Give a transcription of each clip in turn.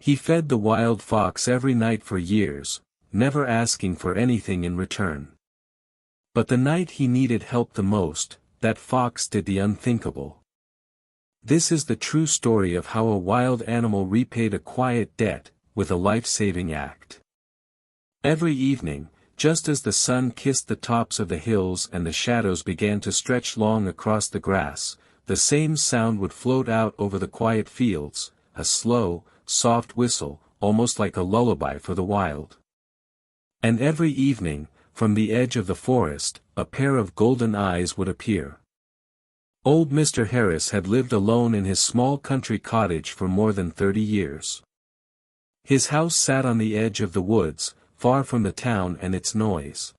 He fed the wild fox every night for years, never asking for anything in return. But the night he needed help the most, that fox did the unthinkable. This is the true story of how a wild animal repaid a quiet debt, with a life-saving act. Every evening, just as the sun kissed the tops of the hills and the shadows began to stretch long across the grass, the same sound would float out over the quiet fields, a slow, soft whistle, almost like a lullaby for the wild. And every evening, from the edge of the forest, a pair of golden eyes would appear. Old Mr. Harris had lived alone in his small country cottage for more than 30 years. His house sat on the edge of the woods, far from the town and its noise.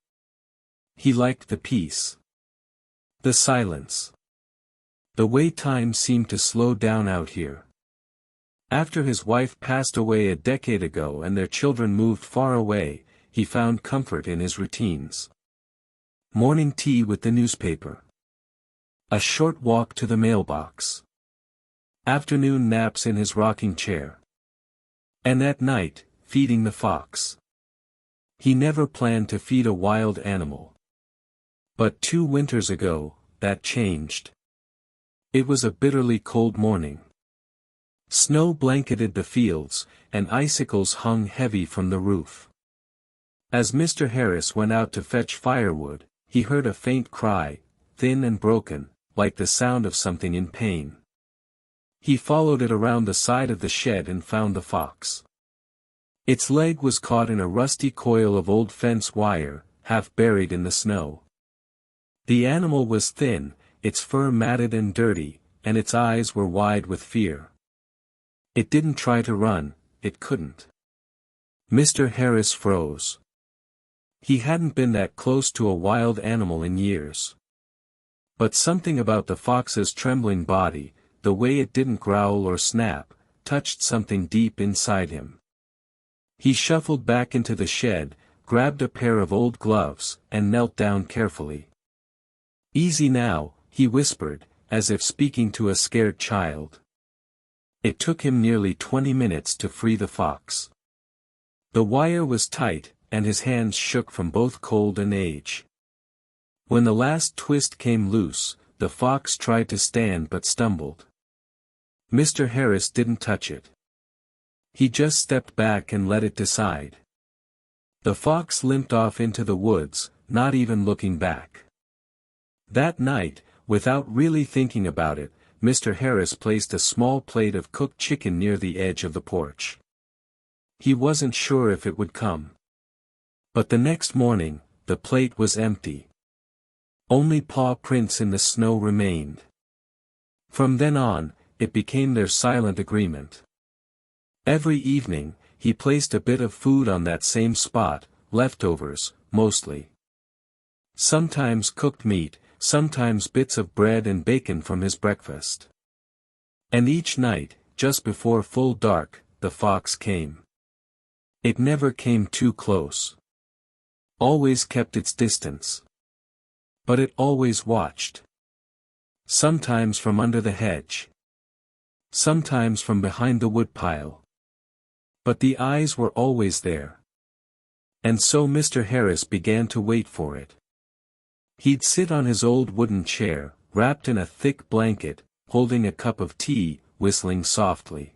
He liked the peace. The silence. The way time seemed to slow down out here. After his wife passed away a decade ago and their children moved far away, he found comfort in his routines. Morning tea with the newspaper. A short walk to the mailbox. Afternoon naps in his rocking chair. And at night, feeding the fox. He never planned to feed a wild animal. But 2 winters ago, that changed. It was a bitterly cold morning. Snow blanketed the fields, and icicles hung heavy from the roof. As Mr. Harris went out to fetch firewood, he heard a faint cry, thin and broken, like the sound of something in pain. He followed it around the side of the shed and found the fox. Its leg was caught in a rusty coil of old fence wire, half buried in the snow. The animal was thin, its fur matted and dirty, and its eyes were wide with fear. It didn't try to run, it couldn't. Mr. Harris froze. He hadn't been that close to a wild animal in years. But something about the fox's trembling body, the way it didn't growl or snap, touched something deep inside him. He shuffled back into the shed, grabbed a pair of old gloves, and knelt down carefully. "Easy now," he whispered, as if speaking to a scared child. It took him nearly 20 minutes to free the fox. The wire was tight, and his hands shook from both cold and age. When the last twist came loose, the fox tried to stand but stumbled. Mr. Harris didn't touch it. He just stepped back and let it decide. The fox limped off into the woods, not even looking back. That night, without really thinking about it, Mr. Harris placed a small plate of cooked chicken near the edge of the porch. He wasn't sure if it would come. But the next morning, the plate was empty. Only paw prints in the snow remained. From then on, it became their silent agreement. Every evening, he placed a bit of food on that same spot, leftovers, mostly. Sometimes cooked meat, sometimes bits of bread and bacon from his breakfast. And each night, just before full dark, the fox came. It never came too close. Always kept its distance. But it always watched. Sometimes from under the hedge. Sometimes from behind the woodpile. But the eyes were always there. And so Mr. Harris began to wait for it. He'd sit on his old wooden chair, wrapped in a thick blanket, holding a cup of tea, whistling softly.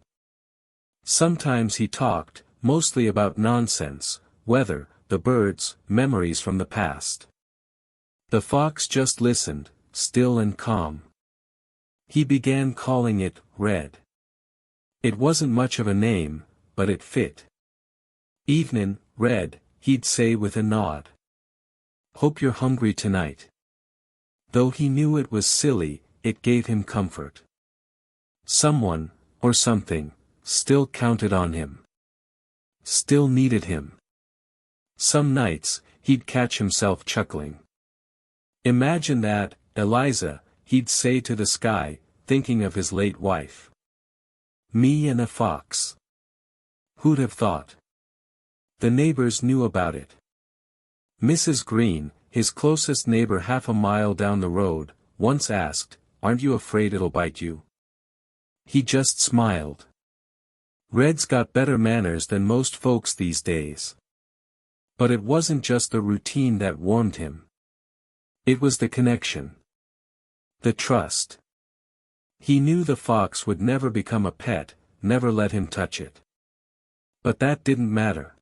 Sometimes he talked, mostly about nonsense, weather, the birds, memories from the past. The fox just listened, still and calm. He began calling it, Red. It wasn't much of a name, but it fit. "Evenin', Red," he'd say with a nod. "Hope you're hungry tonight." Though he knew it was silly, it gave him comfort. Someone, or something, still counted on him. Still needed him. Some nights, he'd catch himself chuckling. "Imagine that, Eliza," he'd say to the sky, thinking of his late wife. "Me and a fox. Who'd have thought?" The neighbors knew about it. Mrs. Green, his closest neighbor half a mile down the road, once asked, "Aren't you afraid it'll bite you?" He just smiled. Red's got better manners than most folks these days. But it wasn't just the routine that warmed him. It was the connection. The trust. He knew the fox would never become a pet, never let him touch it. But that didn't matter.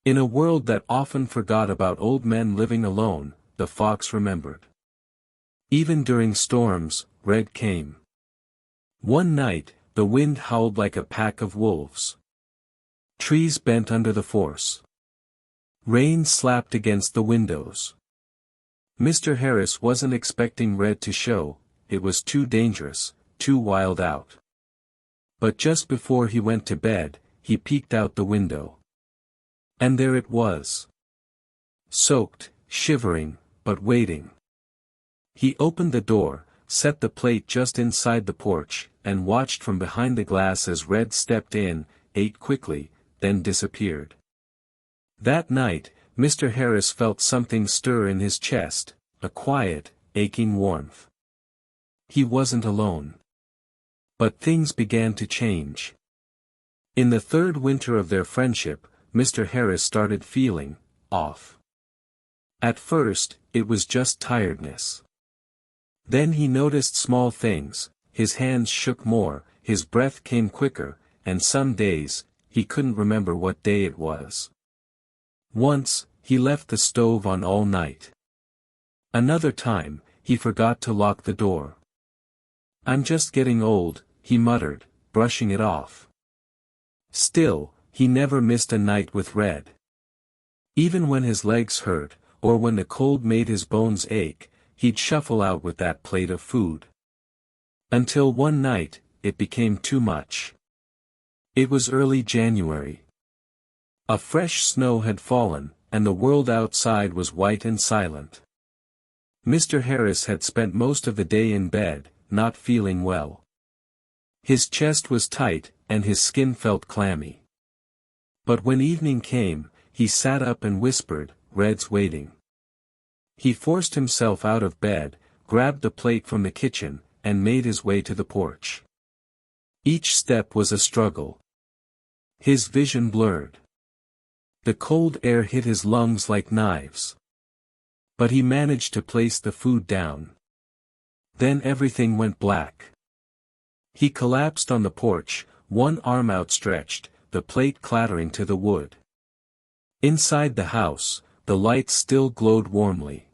In a world that often forgot about old men living alone, the fox remembered. Even during storms, Red came. One night, the wind howled like a pack of wolves. Trees bent under the force. Rain slapped against the windows. Mr. Harris wasn't expecting Red to show, it was too dangerous, too wild out. But just before he went to bed, he peeked out the window. And there it was. Soaked, shivering, but waiting. He opened the door, set the plate just inside the porch, and watched from behind the glass as Red stepped in, ate quickly, then disappeared. That night, Mr. Harris felt something stir in his chest, a quiet, aching warmth. He wasn't alone. But things began to change. In the third winter of their friendship, Mr. Harris started feeling off. At first, it was just tiredness. Then he noticed small things, his hands shook more, his breath came quicker, and some days, he couldn't remember what day it was. Once, he left the stove on all night. Another time, he forgot to lock the door. "I'm just getting old," he muttered, brushing it off. Still, he never missed a night with Red. Even when his legs hurt, or when the cold made his bones ache, he'd shuffle out with that plate of food. Until one night, it became too much. It was early January. A fresh snow had fallen, and the world outside was white and silent. Mr. Harris had spent most of the day in bed, not feeling well. His chest was tight, and his skin felt clammy. But when evening came, he sat up and whispered, "Red's waiting." He forced himself out of bed, grabbed the plate from the kitchen, and made his way to the porch. Each step was a struggle. His vision blurred. The cold air hit his lungs like knives. But he managed to place the food down. Then everything went black. He collapsed on the porch, one arm outstretched, the plate clattering to the wood. Inside the house, the lights still glowed warmly.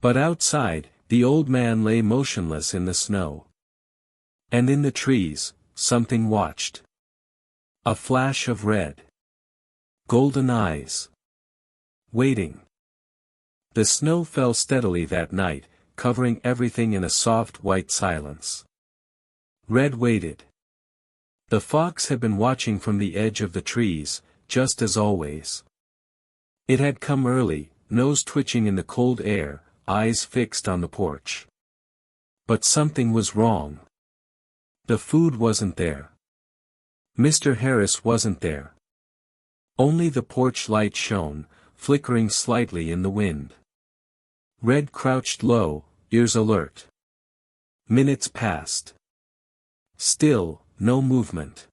But outside, the old man lay motionless in the snow. And in the trees, something watched. A flash of red. Golden eyes. Waiting. The snow fell steadily that night, covering everything in a soft white silence. Red waited. The fox had been watching from the edge of the trees, just as always. It had come early, nose twitching in the cold air, eyes fixed on the porch. But something was wrong. The food wasn't there. Mr. Harris wasn't there. Only the porch light shone, flickering slightly in the wind. Red crouched low, ears alert. Minutes passed. Still, no movement.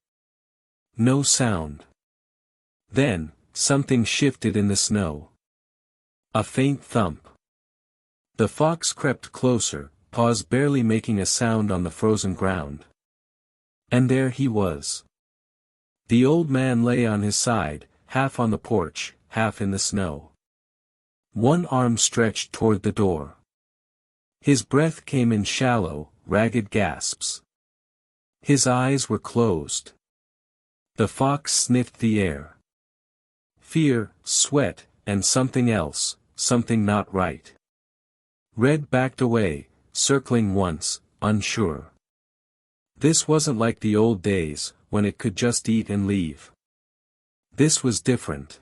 No sound. Then, something shifted in the snow. A faint thump. The fox crept closer, paws barely making a sound on the frozen ground. And there he was. The old man lay on his side, half on the porch, half in the snow. One arm stretched toward the door. His breath came in shallow, ragged gasps. His eyes were closed. The fox sniffed the air. Fear, sweat, and something else, something not right. Red backed away, circling once, unsure. This wasn't like the old days, when it could just eat and leave. This was different.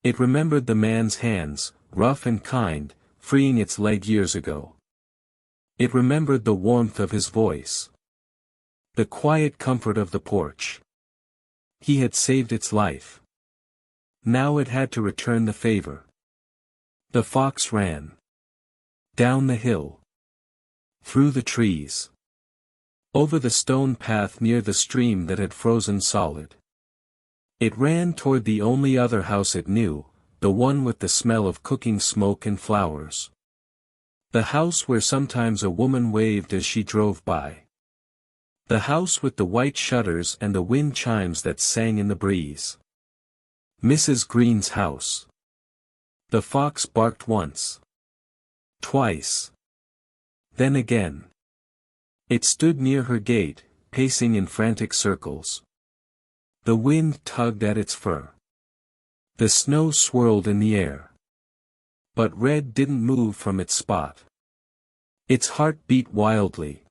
It remembered the man's hands, rough and kind, freeing its leg years ago. It remembered the warmth of his voice. The quiet comfort of the porch. He had saved its life. Now it had to return the favor. The fox ran. Down the hill. Through the trees. over the stone path near the stream that had frozen solid. It ran toward the only other house it knew, the one with the smell of cooking smoke and flowers. The house where sometimes a woman waved as she drove by. The house with the white shutters and the wind chimes that sang in the breeze. Mrs. Green's house. The fox barked once. Twice. Then again. It stood near her gate, pacing in frantic circles. The wind tugged at its fur. The snow swirled in the air. But Red didn't move from its spot. Its heart beat wildly.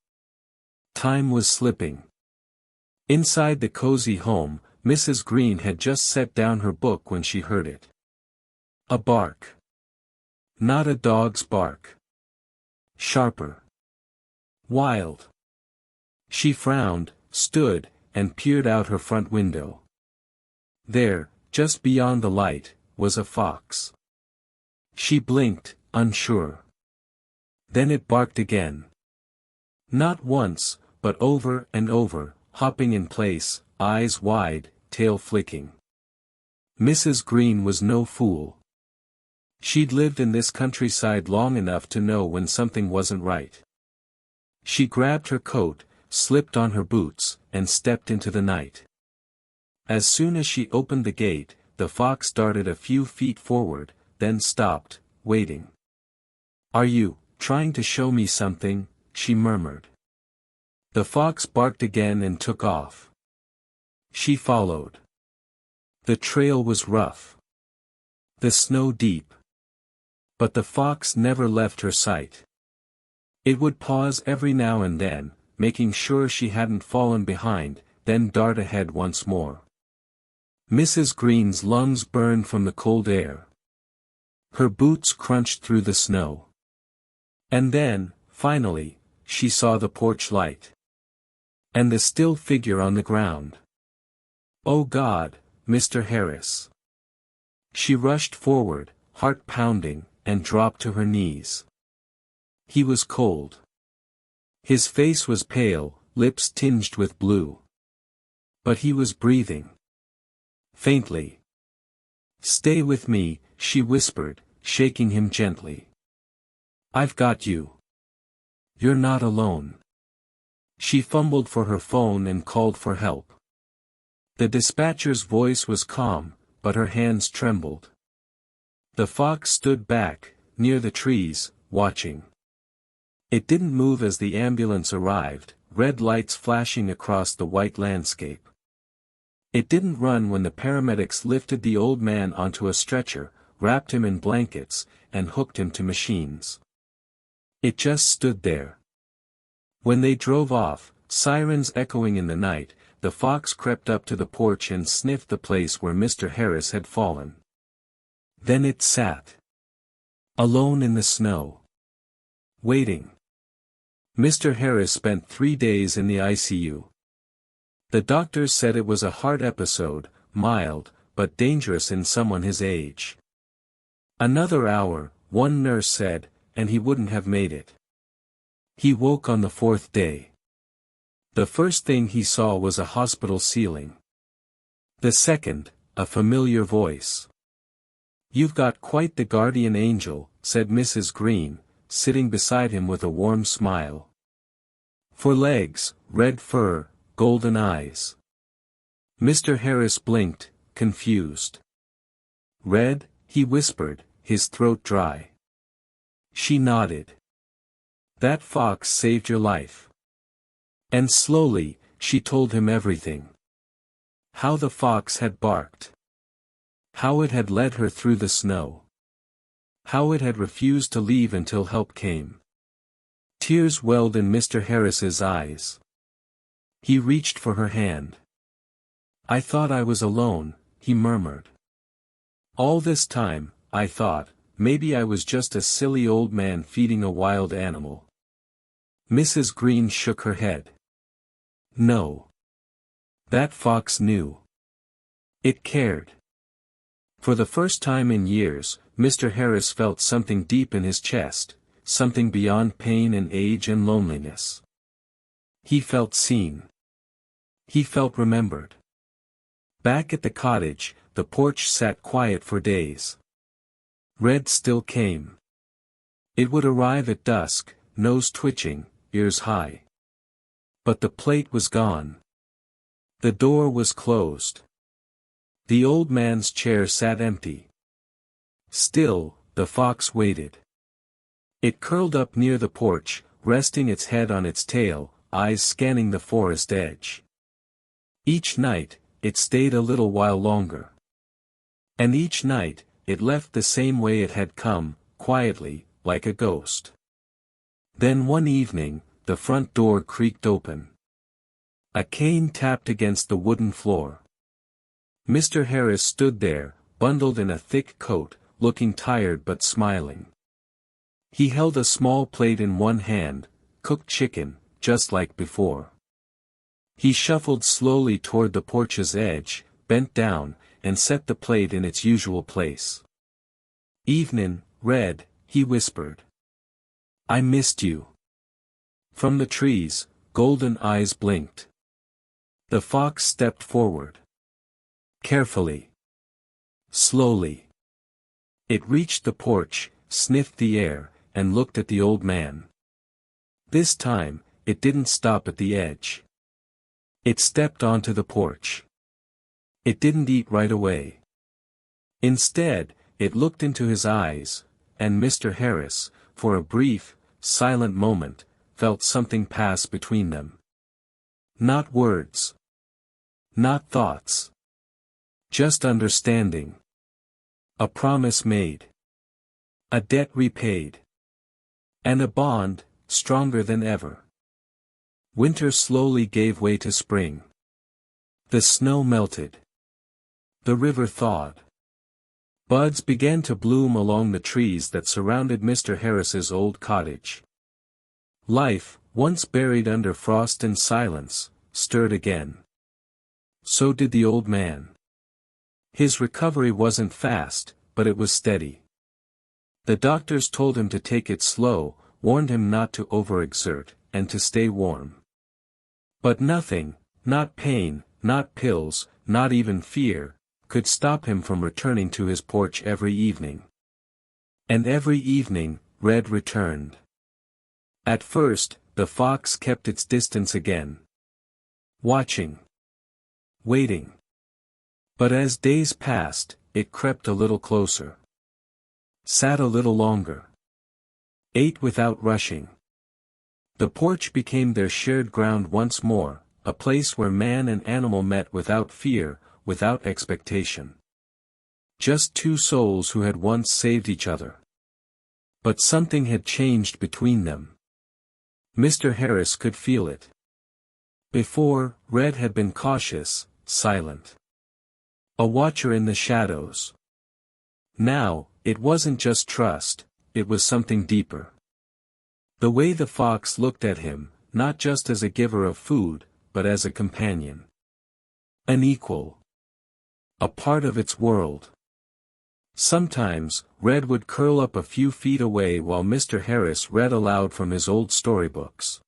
Time was slipping. Inside the cozy home, Mrs. Green had just set down her book when she heard it. A bark. Not a dog's bark. Sharper. Wild. She frowned, stood, and peered out her front window. There, just beyond the light, was a fox. She blinked, unsure. Then it barked again. Not once, but over and over, hopping in place, eyes wide, tail flicking. Mrs. Green was no fool. She'd lived in this countryside long enough to know when something wasn't right. She grabbed her coat, slipped on her boots, and stepped into the night. As soon as she opened the gate, the fox darted a few feet forward, then stopped, waiting. "Are you trying to show me something?" she murmured. The fox barked again and took off. She followed. The trail was rough. The snow deep. But the fox never left her sight. It would pause every now and then, making sure she hadn't fallen behind, then dart ahead once more. Mrs. Green's lungs burned from the cold air. Her boots crunched through the snow. And then, finally, she saw the porch light. And the still figure on the ground. "Oh God, Mr. Harris." She rushed forward, heart pounding, and dropped to her knees. He was cold. His face was pale, lips tinged with blue. But he was breathing. Faintly. "Stay with me," she whispered, shaking him gently. "I've got you. You're not alone." She fumbled for her phone and called for help. The dispatcher's voice was calm, but her hands trembled. The fox stood back, near the trees, watching. It didn't move as the ambulance arrived, red lights flashing across the white landscape. It didn't run when the paramedics lifted the old man onto a stretcher, wrapped him in blankets, and hooked him to machines. It just stood there. When they drove off, sirens echoing in the night, the fox crept up to the porch and sniffed the place where Mr. Harris had fallen. Then it sat. Alone in the snow. Waiting. Mr. Harris spent 3 days in the ICU. The doctors said it was a heart episode, mild, but dangerous in someone his age. Another hour, one nurse said, and he wouldn't have made it. He woke on the 4th day. The first thing he saw was a hospital ceiling. The second, a familiar voice. "You've got quite the guardian angel," said Mrs. Green, sitting beside him with a warm smile. "For legs, red fur, golden eyes." Mr. Harris blinked, confused. "Red?" he whispered, his throat dry. She nodded. "That fox saved your life." And slowly, she told him everything. How the fox had barked. How it had led her through the snow. How it had refused to leave until help came. Tears welled in Mr. Harris's eyes. He reached for her hand. "I thought I was alone," he murmured. "All this time, I thought, maybe I was just a silly old man feeding a wild animal." Mrs. Green shook her head. No. That fox knew. It cared. For the first time in years, Mr. Harris felt something deep in his chest, something beyond pain and age and loneliness. He felt seen. He felt remembered. Back at the cottage, the porch sat quiet for days. Red still came. It would arrive at dusk, nose twitching, ears high. But the plate was gone. The door was closed. The old man's chair sat empty. Still, the fox waited. It curled up near the porch, resting its head on its tail, eyes scanning the forest edge. Each night, it stayed a little while longer. And each night, it left the same way it had come, quietly, like a ghost. Then one evening, the front door creaked open. A cane tapped against the wooden floor. Mr. Harris stood there, bundled in a thick coat, looking tired but smiling. He held a small plate in one hand, cooked chicken, just like before. He shuffled slowly toward the porch's edge, bent down, and set the plate in its usual place. "Evenin', Red," he whispered. "I missed you." From the trees, golden eyes blinked. The fox stepped forward. Carefully. Slowly. It reached the porch, sniffed the air, and looked at the old man. This time, it didn't stop at the edge. It stepped onto the porch. It didn't eat right away. Instead, it looked into his eyes, and Mr. Harris, for a brief, silent moment, felt something pass between them. Not words. Not thoughts. Just understanding. A promise made. A debt repaid. And a bond, stronger than ever. Winter slowly gave way to spring. The snow melted. The river thawed. Buds began to bloom along the trees that surrounded Mr. Harris's old cottage. Life, once buried under frost and silence, stirred again. So did the old man. His recovery wasn't fast, but it was steady. The doctors told him to take it slow, warned him not to overexert, and to stay warm. But nothing, not pain, not pills, not even fear, could stop him from returning to his porch every evening. And every evening, Red returned. At first, the fox kept its distance again. Watching. Waiting. But as days passed, it crept a little closer. Sat a little longer. Ate without rushing. The porch became their shared ground once more, a place where man and animal met without fear, without expectation. Just two souls who had once saved each other. But something had changed between them. Mr. Harris could feel it. Before, Red had been cautious, silent. A watcher in the shadows. Now, it wasn't just trust, it was something deeper. The way the fox looked at him, not just as a giver of food, but as a companion. An equal. A part of its world. Sometimes, Red would curl up a few feet away while Mr. Harris read aloud from his old storybooks.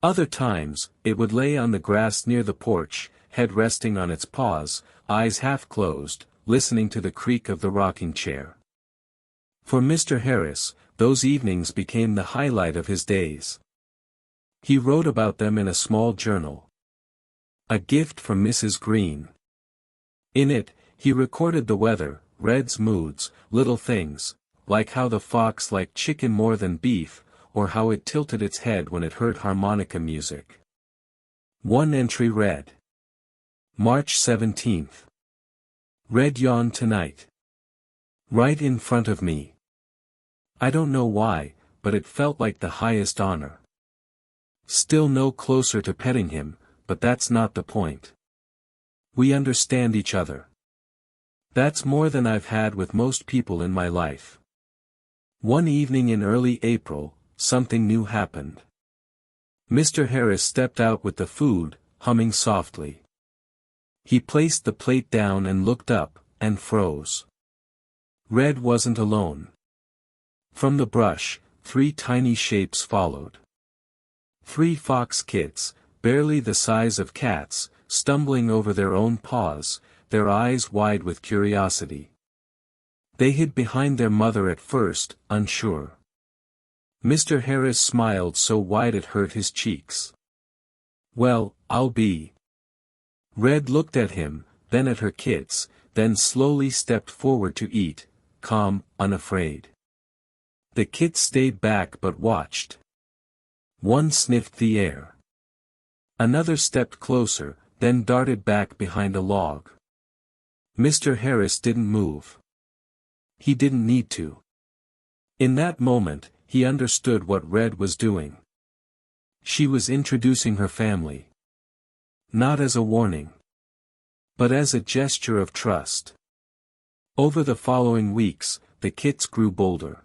Other times, it would lay on the grass near the porch, head resting on its paws, eyes half closed, listening to the creak of the rocking chair. For Mr. Harris, those evenings became the highlight of his days. He wrote about them in a small journal. A gift from Mrs. Green. In it, he recorded the weather, Red's moods, little things, like how the fox liked chicken more than beef, or how it tilted its head when it heard harmonica music. One entry read. March 17th. Red yawned tonight. Right in front of me. I don't know why, but it felt like the highest honor. Still no closer to petting him, but that's not the point. We understand each other. That's more than I've had with most people in my life. One evening in early April, something new happened. Mr. Harris stepped out with the food, humming softly. He placed the plate down and looked up, and froze. Red wasn't alone. From the brush, three tiny shapes followed. 3 fox kids, barely the size of cats, stumbling over their own paws, their eyes wide with curiosity. They hid behind their mother at first, unsure. Mr. Harris smiled so wide it hurt his cheeks. "Well, I'll be." Red looked at him, then at her kids, then slowly stepped forward to eat, calm, unafraid. The kids stayed back but watched. One sniffed the air. Another stepped closer, then darted back behind a log. Mr. Harris didn't move. He didn't need to. In that moment, he understood what Red was doing. She was introducing her family. Not as a warning, but as a gesture of trust. Over the following weeks, the kids grew bolder.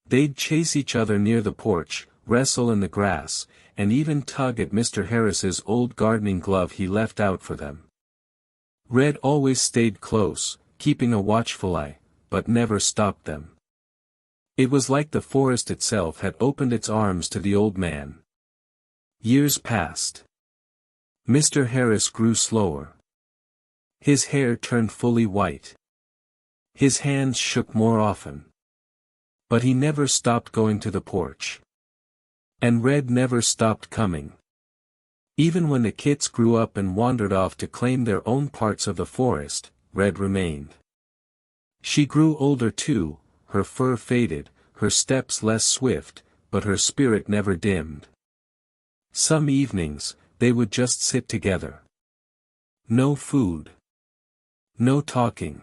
They'd chase each other near the porch, wrestle in the grass, and even tug at Mr. Harris's old gardening glove he left out for them. Red always stayed close, keeping a watchful eye, but never stopped them. It was like the forest itself had opened its arms to the old man. Years passed. Mr. Harris grew slower. His hair turned fully white. His hands shook more often. But he never stopped going to the porch. And Red never stopped coming. Even when the kids grew up and wandered off to claim their own parts of the forest, Red remained. She grew older too, her fur faded, her steps less swift, but her spirit never dimmed. Some evenings, they would just sit together. No food. No talking.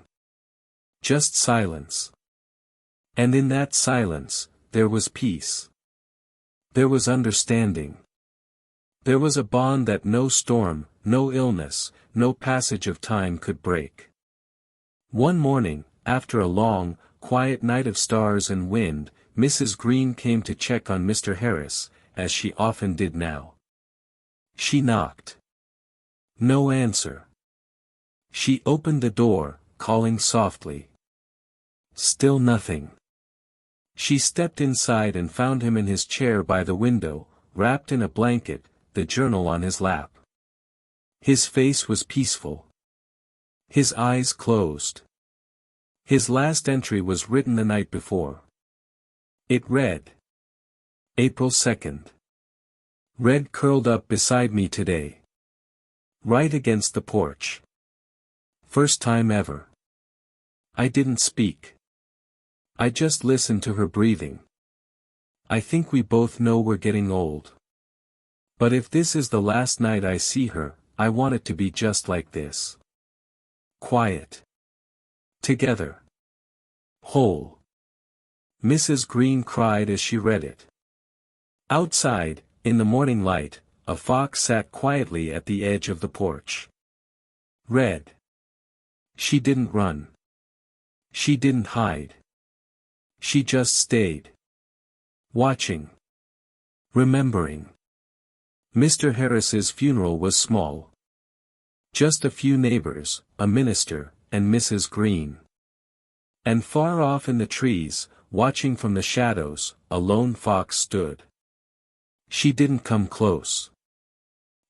Just silence. And in that silence, there was peace. There was understanding. There was a bond that no storm, no illness, no passage of time could break. One morning, after a long, quiet night of stars and wind, Mrs. Green came to check on Mr. Harris, as she often did now. She knocked. No answer. She opened the door, calling softly. Still nothing. She stepped inside and found him in his chair by the window, wrapped in a blanket, the journal on his lap. His face was peaceful. His eyes closed. His last entry was written the night before. It read: April 2nd. Red curled up beside me today. Right against the porch. First time ever. I didn't speak. I just listened to her breathing. I think we both know we're getting old. But if this is the last night I see her, I want it to be just like this. Quiet. Together. Whole. Mrs. Green cried as she read it. Outside, in the morning light, a fox sat quietly at the edge of the porch. Red. She didn't run. She didn't hide. She just stayed. Watching. Remembering. Mr. Harris's funeral was small. Just a few neighbors, a minister, and Mrs. Green. And far off in the trees, watching from the shadows, a lone fox stood. She didn't come close.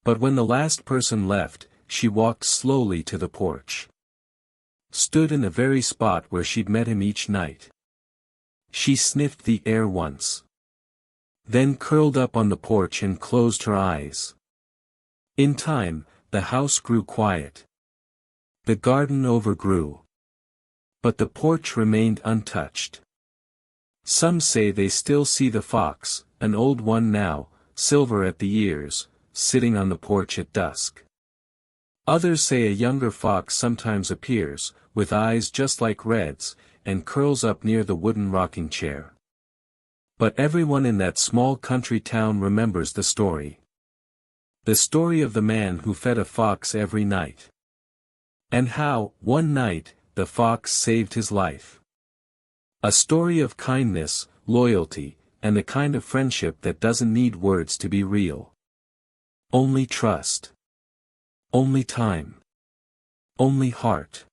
But when the last person left, she walked slowly to the porch. Stood in the very spot where she'd met him each night. She sniffed the air once. Then curled up on the porch and closed her eyes. In time, the house grew quiet. The garden overgrew. But the porch remained untouched. Some say they still see the fox, an old one now, silver at the ears, sitting on the porch at dusk. Others say a younger fox sometimes appears, with eyes just like Red's, and curls up near the wooden rocking chair. But everyone in that small country town remembers the story. The story of the man who fed a fox every night. And how, one night, the fox saved his life. A story of kindness, loyalty, and the kind of friendship that doesn't need words to be real. Only trust. Only time. Only heart.